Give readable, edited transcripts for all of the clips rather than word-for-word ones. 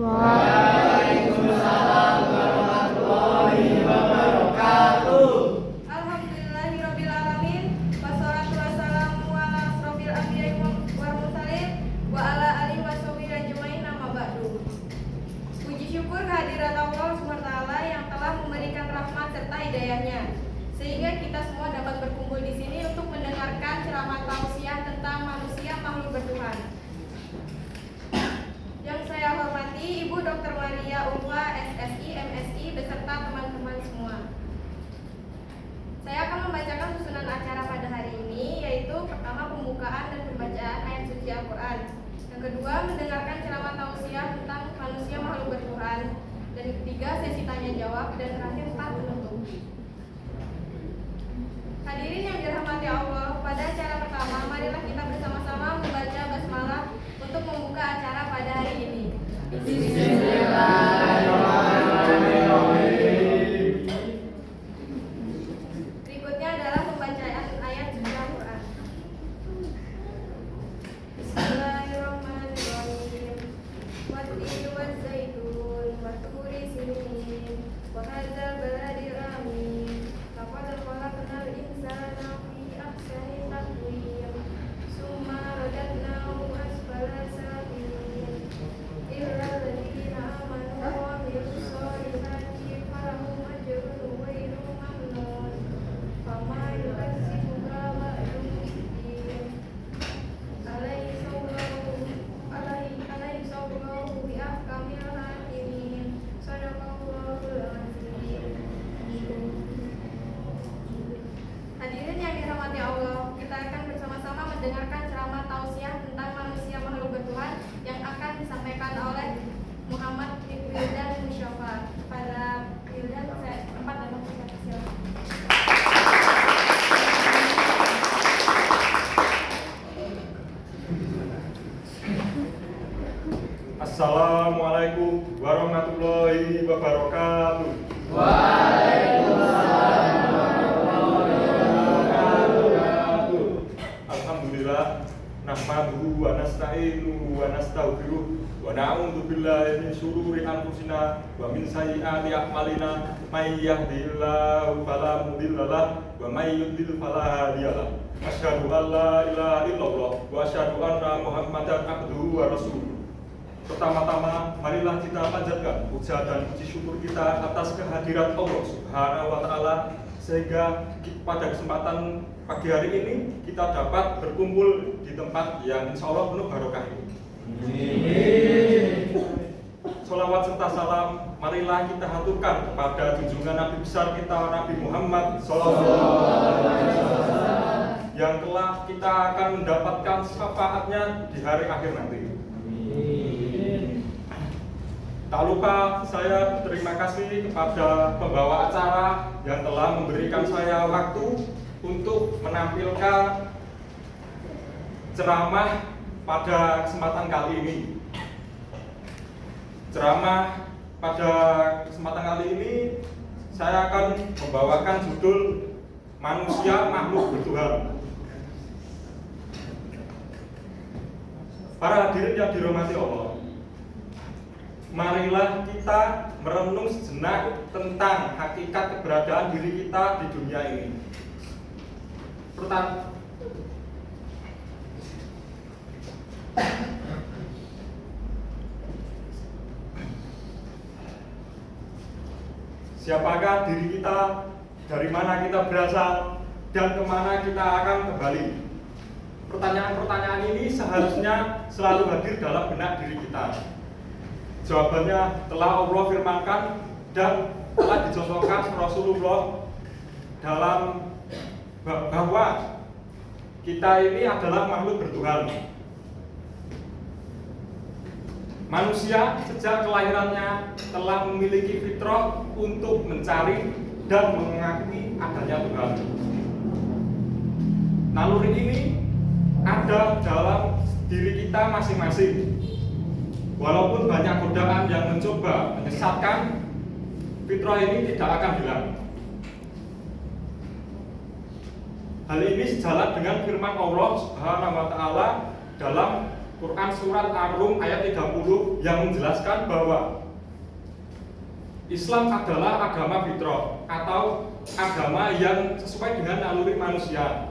Waalaikumsalam warahmatullahi wabarakatuh. Alhamdulillahirrabbilalamin. Wassalatu wassalamu ala asrofil anbiya'i wal mursalin wa ala alihi washabihi ajmain, amma ba'du. Puji syukur kehadirat Allah SWT yang telah memberikan rahmat serta hidayahnya, sehingga kita semua dapat berkumpul di sini untuk mendengarkan ceramah tausiah tentang manusia makhluk bertuhan. Yang saya hormati Ibu Dr. Maria Ulfa, SSI, MSI, beserta teman-teman semua. Saya akan membacakan susunan acara pada hari ini, yaitu pertama pembukaan dan pembacaan ayat suci Al-Quran. Yang kedua mendengarkan ceramah tausiah tentang manusia makhluk bertuhan. Dan yang ketiga sesi tanya jawab, dan terakhir penutup. Hadirin yang dirahmati Allah, pada acara pertama marilah kita bersama-sama membaca basmalah untuk membuka acara pada hari ini. Bismillahirrahmanirrahim. Berikutnya adalah pembacaan ayat suci Al-Quran. Bismillahirrahmanirrahim. Wat-tini waz-zaitun wa turi sinin wa hadzal baladil amin. Laqad khalaqnal insana fi ahsani taqwim. Summa radadnahu asfala safilin. Illal ladzina amanu wa amilus solihati falahum ajrun ghairu mamnun. Fama yukadzibuka ba'du biddin. Alaysa Allahu bi ahkamil hakimin. Shadaqallahul azim. Hadirin yang dirahmati Allah, kita akan bersama-sama mendengarkan ceramah tausiah tentang manusia makhluk bertuhan yang akan disampaikan oleh Muhammad bin Wildan Musyafa. Pada Wildan, saya tempat dan waktu saya persilakan. Assalamualaikum warahmatullahi wabarakatuh. Waalaikumsalam warahmatullahi wabarakatuh. Alhamdulillah, nahmaduhu wa nasta'inuhu wa nastaghfiruh wa na'udzu billahi min syururi anfusina wa min sayyiati a'malina. May yahdihillahu fala mudilla lahu wa may yudlil fala hadiya lahu. Asyhadu an la ilaha illallah wa asyhadu anna Muhammadan abduhu wa rasuluh. Pertama-tama, marilah kita panjatkan puja dan puji syukur kita atas kehadirat Allah Subhanahu wa Ta'ala, sehingga pada kesempatan pagi hari ini kita dapat berkumpul di tempat yang insya Allah penuh barokah ini. Sholawat serta salam marilah kita haturkan kepada junjungan Nabi besar kita, Nabi Muhammad SAW, yang telah kita akan mendapatkan syafaatnya di hari akhir nanti. Tak lupa saya berterima kasih kepada pembawa acara yang telah memberikan saya waktu untuk menampilkan ceramah pada kesempatan kali ini. Ceramah pada kesempatan kali ini saya akan membawakan judul Manusia Makhluk Bertuhan. Para hadirin yang dirahmati Allah, marilah kita merenung sejenak tentang hakikat keberadaan diri kita di dunia ini. Pertama, siapakah diri kita, dari mana kita berasal, dan kemana kita akan kembali? Pertanyaan-pertanyaan ini seharusnya selalu hadir dalam benak diri kita. Jawabannya telah Allah firmankan dan telah dicontohkan Rasulullah dalam bahwa kita ini adalah makhluk bertuhan. Manusia sejak kelahirannya telah memiliki fitrah untuk mencari dan mengakui adanya Tuhan. Naluri ini ada dalam diri kita masing-masing. Walaupun banyak godaan yang mencoba menyesatkan, fitrah ini tidak akan hilang. Hal ini sejalan dengan firman Allah Subhanahu wa Ta'ala dalam Quran surat Ar-Rum ayat 30 yang menjelaskan bahwa Islam adalah agama fitrah atau agama yang sesuai dengan naluri manusia.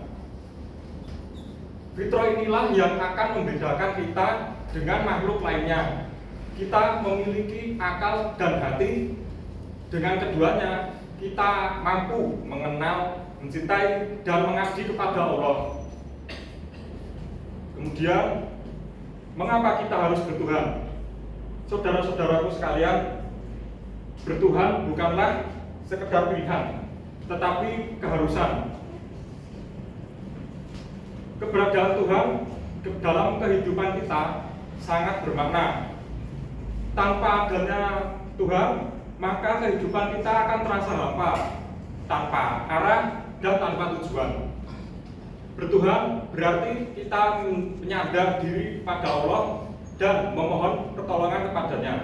Fitrah inilah yang akan membedakan kita dengan makhluk lainnya. Kita memiliki akal dan hati. Dengan keduanya, kita mampu mengenal, mencintai, dan mengabdi kepada Allah. Kemudian, mengapa kita harus bertuhan? Saudara-saudaraku sekalian, bertuhan bukanlah sekedar pilihan, tetapi keharusan. Keberadaan Tuhan dalam kehidupan kita sangat bermakna. Tanpa adanya Tuhan, maka kehidupan kita akan terasa hampa, tanpa arah dan tanpa tujuan. Bertuhan berarti kita menyadar diri pada Allah dan memohon pertolongan kepadanya.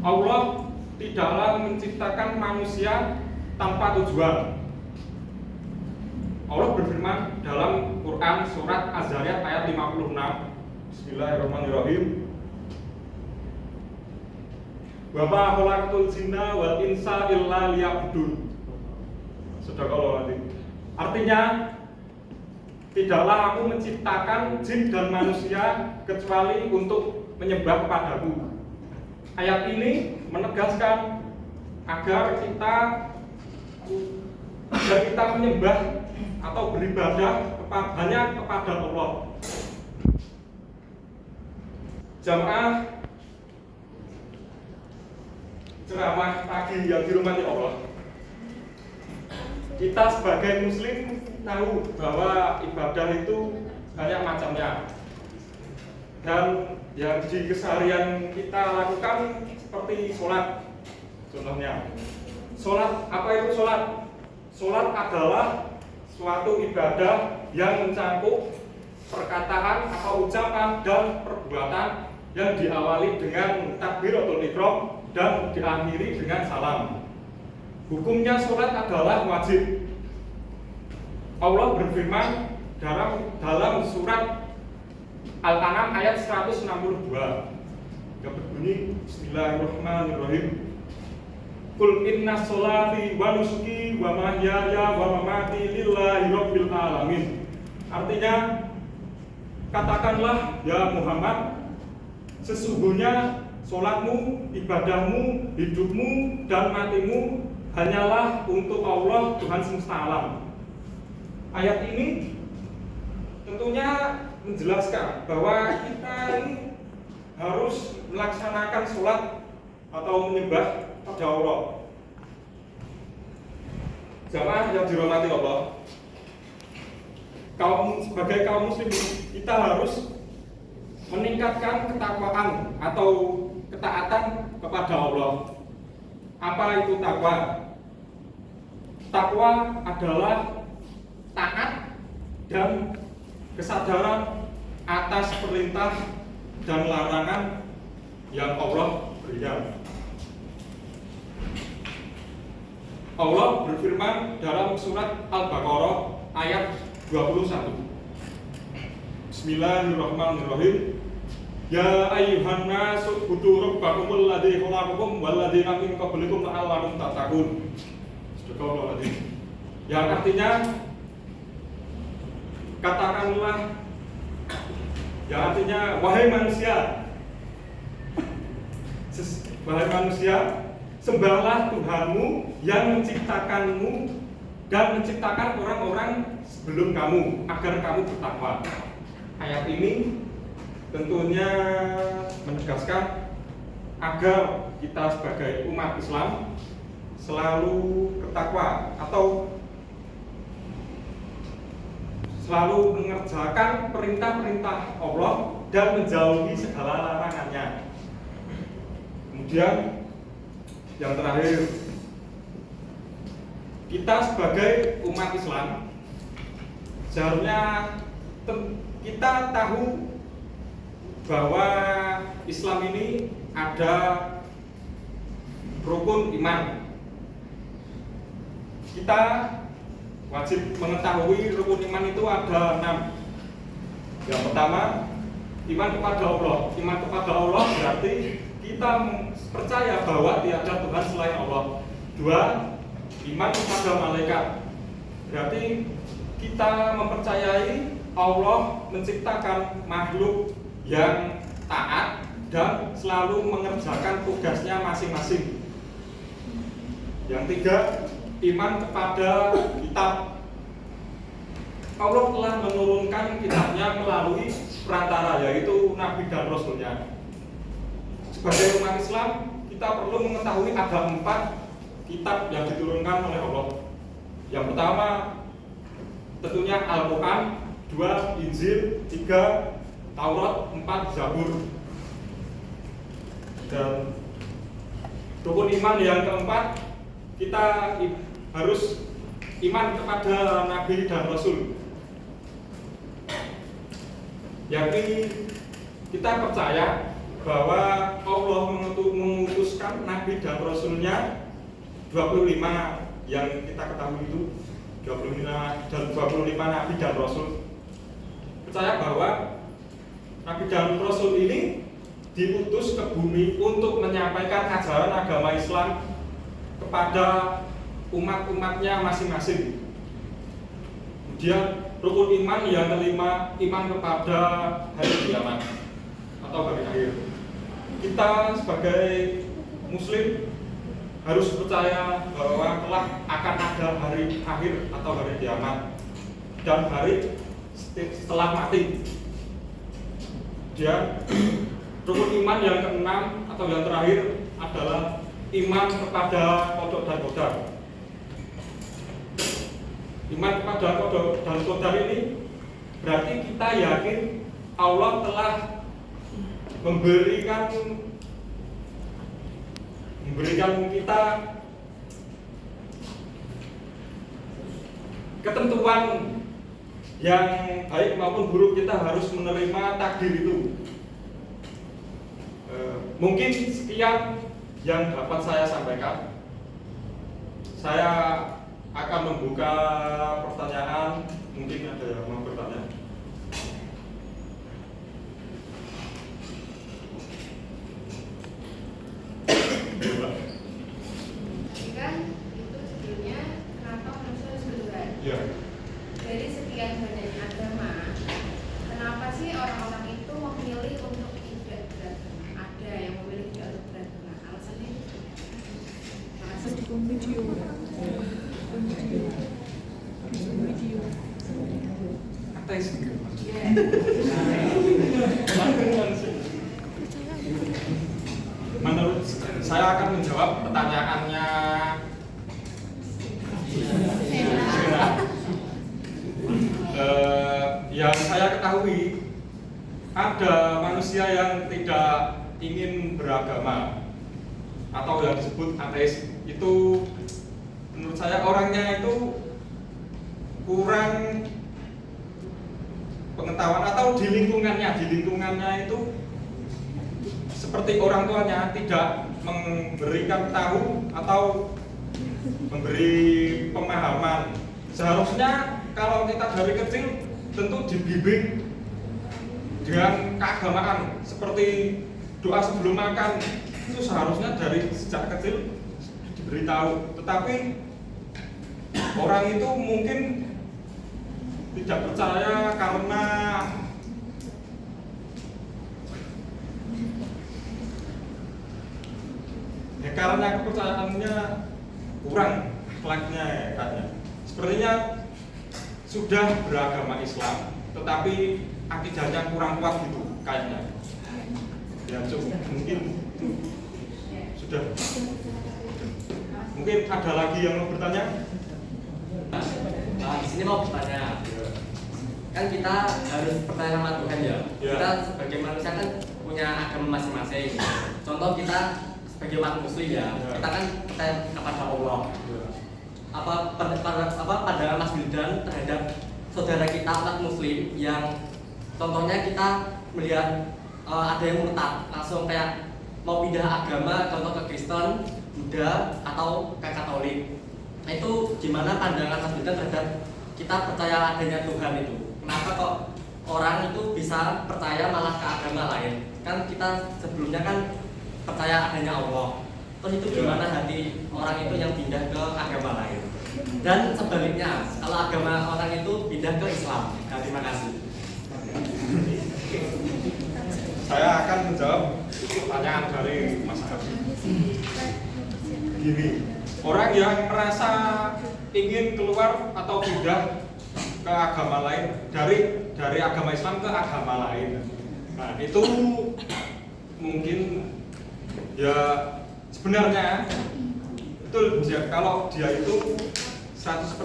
Allah tidaklah menciptakan manusia tanpa tujuan. Allah berfirman dalam Quran surat Az-Zariyat ayat 56. Bismillahirrahmanirrahim. Wa ma khalaqtul jinna wal insa illa liya'budun. Sadaqallahu adzim. Artinya, tidaklah aku menciptakan jin dan manusia kecuali untuk menyembah kepadaku. Ayat ini menegaskan agar kita menyembah atau beribadah hanya kepada Allah. Jamaah ceramah pagi yang dirahmati Allah, kita sebagai muslim tahu bahwa ibadah itu banyak macamnya, dan yang di keseharian kita lakukan seperti sholat. Contohnya, sholat, apa itu sholat? Sholat adalah suatu ibadah yang mencakup perkataan atau ucapan dan perbuatan yang diawali dengan takbiratul ihram dan diakhiri dengan salam. Hukumnya sholat adalah wajib. Allah berfirman dalam surat Al-An'am ayat 162 yang berbunyi Bismillahirrahmanirrahim. Qul inna sholati wa nusuki wa mahyaya wa mamati lillahi rabbil alamin. Artinya, katakanlah ya Muhammad, sesungguhnya sholatmu, ibadahmu, hidupmu, dan matimu hanyalah untuk Allah Tuhan semesta alam. Ayat ini tentunya menjelaskan bahwa kita ini harus melaksanakan sholat atau menyembah pada Allah. Jamaah yang dirahmati Allah, sebagai kaum muslim kita harus meningkatkan ketakwaan atau ketaatan kepada Allah. Apa itu takwa? Takwa adalah taat dan kesadaran atas perintah dan larangan yang Allah berikan. Allah berfirman dalam surat Al-Baqarah ayat 21. Bismillahirrahmanirrahim. Ya ayyuhan nasu ubudu rabbakumul ladzi khalaqakum wal ladzina min qablikum la'allakum tattaqun. Yang artinya, katakanlah, yang artinya wahai manusia, sembahlah Tuhanmu yang menciptakanmu dan menciptakan orang-orang sebelum kamu agar kamu bertakwa. Ayat ini tentunya menegaskan agar kita sebagai umat Islam selalu bertakwa atau selalu mengerjakan perintah-perintah Allah dan menjauhi segala larangannya. Kemudian yang terakhir, kita sebagai umat Islam seharusnya kita tahu bahwa Islam ini ada rukun iman. Kita wajib mengetahui rukun iman itu ada 6. Yang pertama, iman kepada Allah. Iman kepada Allah berarti kita percaya bahwa tiada Tuhan selain Allah. 2. Iman kepada malaikat. Berarti kita mempercayai Allah menciptakan makhluk yang taat dan selalu mengerjakan tugasnya masing-masing. Yang 3, iman kepada kitab. Allah telah menurunkan kitabnya melalui perantara, yaitu Nabi dan Rasulnya. Sebagai umat Islam, kita perlu mengetahui ada 4 kitab yang diturunkan oleh Allah. Yang pertama tentunya Al-Quran, 2 Injil, 3 Taurat, 4 Zabur. Dan rukun iman yang keempat, kita harus iman kepada Nabi dan Rasul. Yakni kita percaya bahwa Allah mengutuskan Nabi dan Rasulnya 25 yang kita ketahui itu 25 Nabi dan Rasul. Percaya bahwa Nabi dan Rasul ini diutus ke bumi untuk menyampaikan ajaran agama Islam kepada umat-umatnya masing-masing. Kemudian rukun iman yang kelima, iman kepada hari kiamat atau hari akhir. Kita sebagai Muslim harus percaya bahwa telah akan ada hari akhir atau hari kiamat dan hari setelah mati. Dan rukun iman yang keenam atau yang terakhir adalah iman kepada qada dan qadar. Iman kepada qada dan qadar ini berarti kita yakin Allah telah memberikan kita ketentuan yang baik maupun buruk. Kita harus menerima takdir itu. Mungkin sekian yang dapat saya sampaikan. Saya akan membuka pertanyaan. Mungkin ada yang mau bertanya. Kan itu sebelumnya kenapa manusia harus berdoa? Ya. Dari sekian banyak agama, kenapa sih orang-orang itu memilih untuk tidak beragama? Ada yang memilih tidak untuk beragama. Alasannya? Ateis. Menurut saya akan menjawab pertanyaannya yang saya ketahui ada manusia yang tidak ingin beragama atau yang disebut ateis. Itu menurut saya orangnya itu kurang pengetahuan atau di lingkungannya itu seperti orang tuanya tidak memberikan tahu atau memberi pemahaman. Seharusnya kalau kita dari kecil tentu dibimbing dengan keagamaan seperti doa sebelum makan, itu seharusnya dari sejak kecil diberitahu. Tetapi orang itu mungkin tidak percaya karena kepercayaannya kurang, akhlaknya kayaknya. Sepertinya sudah beragama Islam, tetapi akidahnya kurang kuat gitu kayaknya. Ya cukup, mungkin sudah. Mungkin ada lagi yang mau bertanya? Di sini mau bertanya. Kan kita harus percaya sama Tuhan ya. Kita sebagai manusia kan punya agama masing-masing. Contoh kita sebagai umat Muslim ya, kita kan percaya kepada Allah. Apa pandangan Mas Wildan terhadap saudara kita umat Muslim yang contohnya kita melihat ada yang murtad langsung kayak mau pindah agama, contoh ke Kristen, Buddha atau ke Katolik. Nah, itu gimana pandangan Mas Wildan terhadap kita percaya adanya Tuhan itu? Kenapa kok orang itu bisa percaya malah ke agama lain. Kan kita sebelumnya kan percaya adanya Allah. Terus itu gimana hati orang itu yang pindah ke agama lain? Dan sebaliknya, kalau agama orang itu pindah ke Islam. Nah, terima kasih. Saya akan menjawab pertanyaan dari Mas Habib. Gini, orang yang merasa ingin keluar atau pindah ke agama lain dari agama Islam ke agama lain, nah itu mungkin ya sebenarnya betul kalau dia itu 100%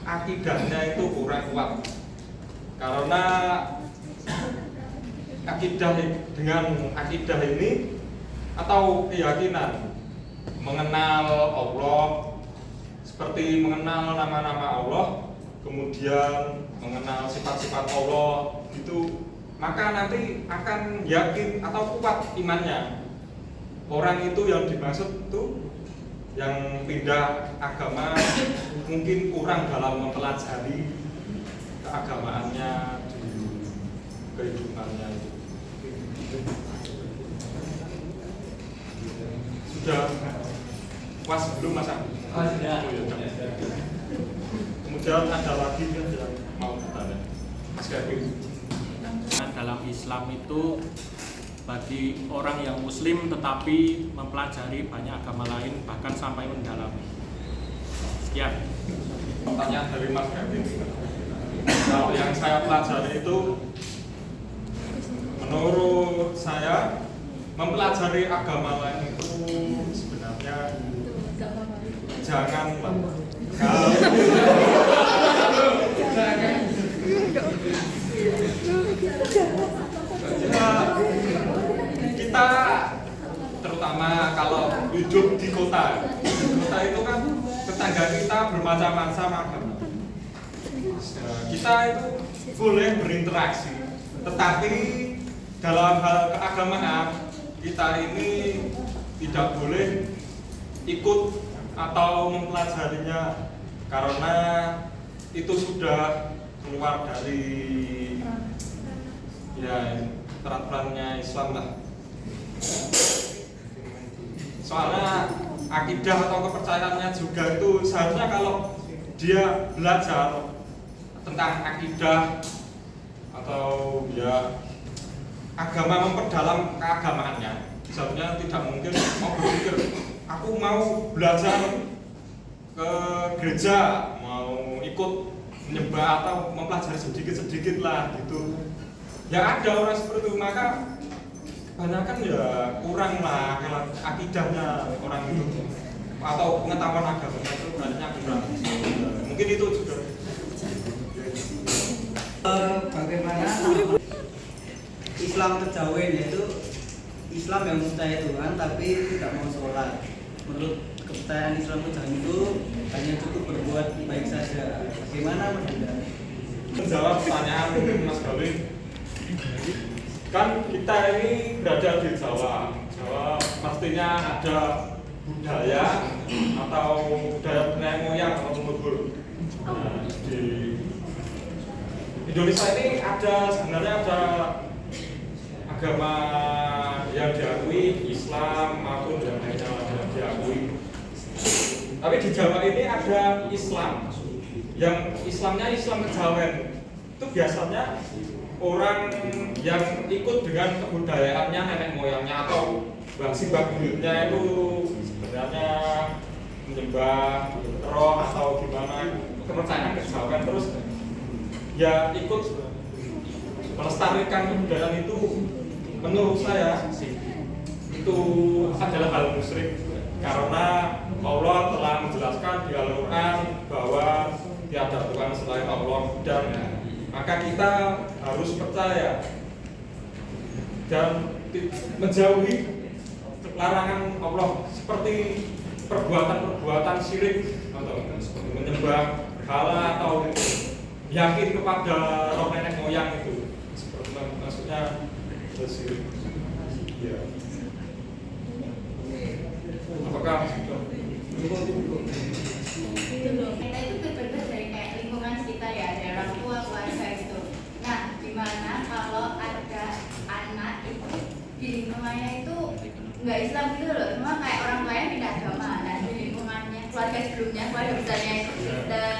akidahnya itu kurang kuat, karena dengan akidah ini atau keyakinan mengenal Allah seperti mengenal nama-nama Allah, kemudian mengenal sifat-sifat Allah gitu, maka nanti akan yakin atau kuat imannya. Orang itu yang dimaksud itu yang pindah agama mungkin kurang dalam mempelajari keagamaannya di kehidupannya itu. Sudah puas belum Mas Agus? Oh, sudah. Kemudian ada lagi yang mau bertanya, Mas Gavin. Dalam Islam itu bagi orang yang Muslim tetapi mempelajari banyak agama lain bahkan sampai mendalami. Sekian. Pertanyaan dari Mas Gavin. Kalau yang saya pelajari itu, menurut saya mempelajari agama lain itu sebenarnya janganlah. Kita terutama kalau hidup di kota itu kan tetangga kita bermacam-macam agama. Kita itu boleh berinteraksi, tetapi dalam hal keagamaan kita ini tidak boleh ikut atau mempelajarinya karena itu sudah keluar dari ya peraturannya Islam lah. Soalnya akidah atau kepercayaannya juga itu seharusnya kalau dia belajar tentang akidah atau ya agama, memperdalam keagamaannya, seharusnya tidak mungkin mau berpikir aku mau belajar ke gereja, mau ikut menyembah atau mempelajari sedikit-sedikit lah gitu. Ya ada orang seperti itu, maka kebanyakan ya kurang lah akidahnya orang itu atau pengetahuan agamanya itu banyaknya kurang. Mungkin itu juga. Bagaimana Islam kejawen, yaitu Islam yang percaya Tuhan tapi tidak mau sholat. Menurut kepercayaan Islam kejawen itu hanya cukup berbuat baik saja. Bagaimana menurut? Menjawab pertanyaan Mas Gavin, kan kita ini berada di Jawa. Jawa pastinya ada budaya atau budaya nenek moyang atau leluhur. Nah, di Indonesia ini sebenarnya ada agama yang diakui, Islam maupun yang lainnya yang diakui. Tapi di Jawa ini ada Islam yang Islamnya Islam kejawen. Itu biasanya orang yang ikut dengan kebudayaannya nenek moyangnya atau bangsi buyutnya itu sebenarnya menyembah roh atau gimana, kepercayaan kejawen, terus ya ikut melestarikan kebudayaan itu. Menurut saya itu adalah hal musyrik, karena Allah telah menjelaskan di Al-Quran bahwa tiada Tuhan selain Allah, dan maka kita harus percaya dan menjauhi larangan Allah seperti perbuatan-perbuatan syirik atau seperti menyembah berhala atau yakin kepada roh nenek moyang itu, seperti maksudnya syirik. Ya. Apakah kita itu benar-benar dari kayak lingkungan kita ya, dari orang tua, keluarga itu. Nah, gimana nggak Islam gitu loh, cuma kayak orang tuanya pindah agama, nah di lingkungannya keluarga sebelumnya, keluarga besarnya itu Kristen,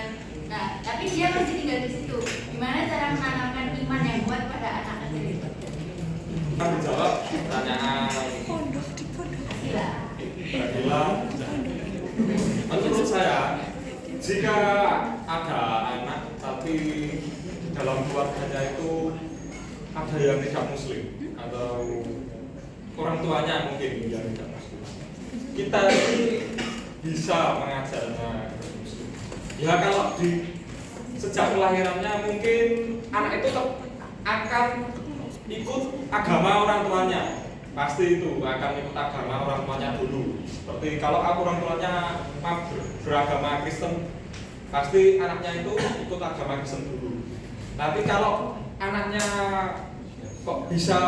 nah tapi dia masih tinggal di situ. Gimana cara menanamkan iman yang kuat pada anak kecil itu? Menjawab pertanyaan Bila, menurut saya jika ada anak tapi dalam keluarganya itu ada yang tidak muslim atau orang tuanya mungkin yang tidak muslim, kita ini bisa mengajarnya muslim. Ya kalau di sejak kelahirannya mungkin anak itu akan ikut agama orang tuanya, pasti itu akan ikut agama orang tuanya dulu. Seperti kalau orang tuanya beragama Kristen, pasti anaknya itu ikut agama Kristen dulu. Tapi kalau anaknya kok bisa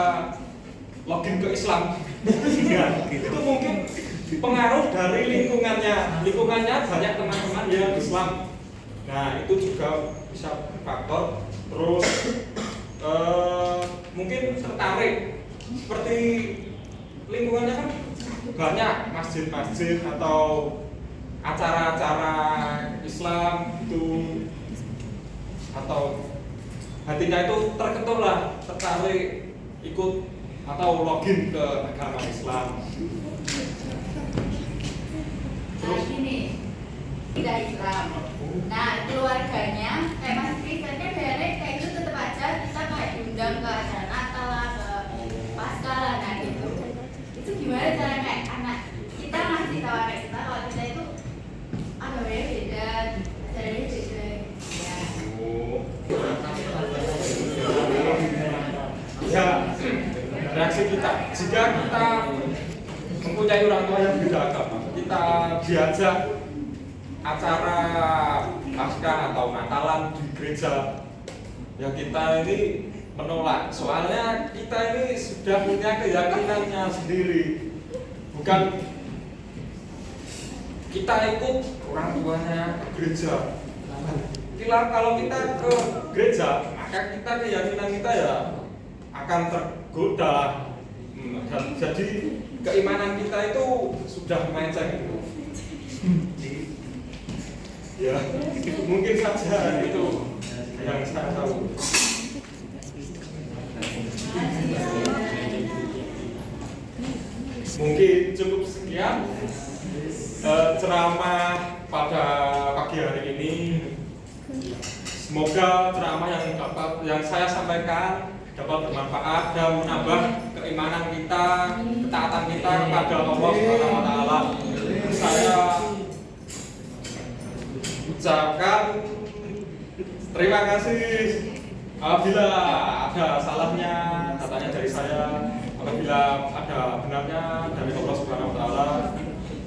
login ke Islam, itu mungkin pengaruh dari lingkungannya. Lingkungannya banyak teman-teman yang Islam. Nah itu juga bisa faktor. Terus mungkin tertarik, seperti lingkungannya kan banyak masjid-masjid atau acara-acara Islam itu, atau hatinya itu terketuk lah, tertarik ikut atau login ke agama Islam. Nah gini, tidak Islam. Nah keluarganya kayak masih Kristen kan biasanya kayak gitu tetap aja kita kayak diundang ke acara Natal lah, ke Paskah lah, nah gitu. Itu gimana cara kayak anak kita ngasih tahu anak kita kalau kita itu agamanya beda, acaranya beda. Ya. Ya, reaksi kita jika kita mempunyai orang tua yang beda agama, kita diajak acara Paskah atau Natalan di gereja, ya kita ini menolak. Soalnya kita ini sudah punya keyakinannya sendiri, bukan kita ikut orang tuanya ke gereja. Kalau kita ke gereja, maka kita keyakinan kita ya akan tergoda. Dan jadi keimanan kita itu sudah melenceng itu. Ya, mungkin saja itu yang saya tahu. Mungkin cukup sekian ceramah pada pagi hari ini. Semoga ceramah yang saya sampaikan dapat bermanfaat dan menambah keimanan kita, ketaatan kita kepada Allah Subhanahu wa taala. Saya ucapkan terima kasih. Apabila ada salahnya katanya dari saya, apabila ada benarnya dari Allah Subhanahu wa taala.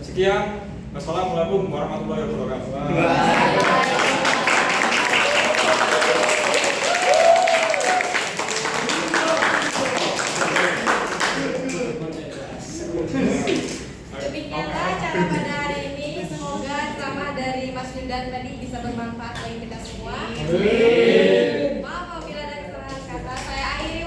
Sekian. Wassalamualaikum warahmatullahi wabarakatuh. Demikianlah acara pada hari ini. Semoga ceramah dari Mas Wildan tadi bisa bermanfaat bagi kita semua. Maaf apabila ada kesalahan kata. Saya akhiri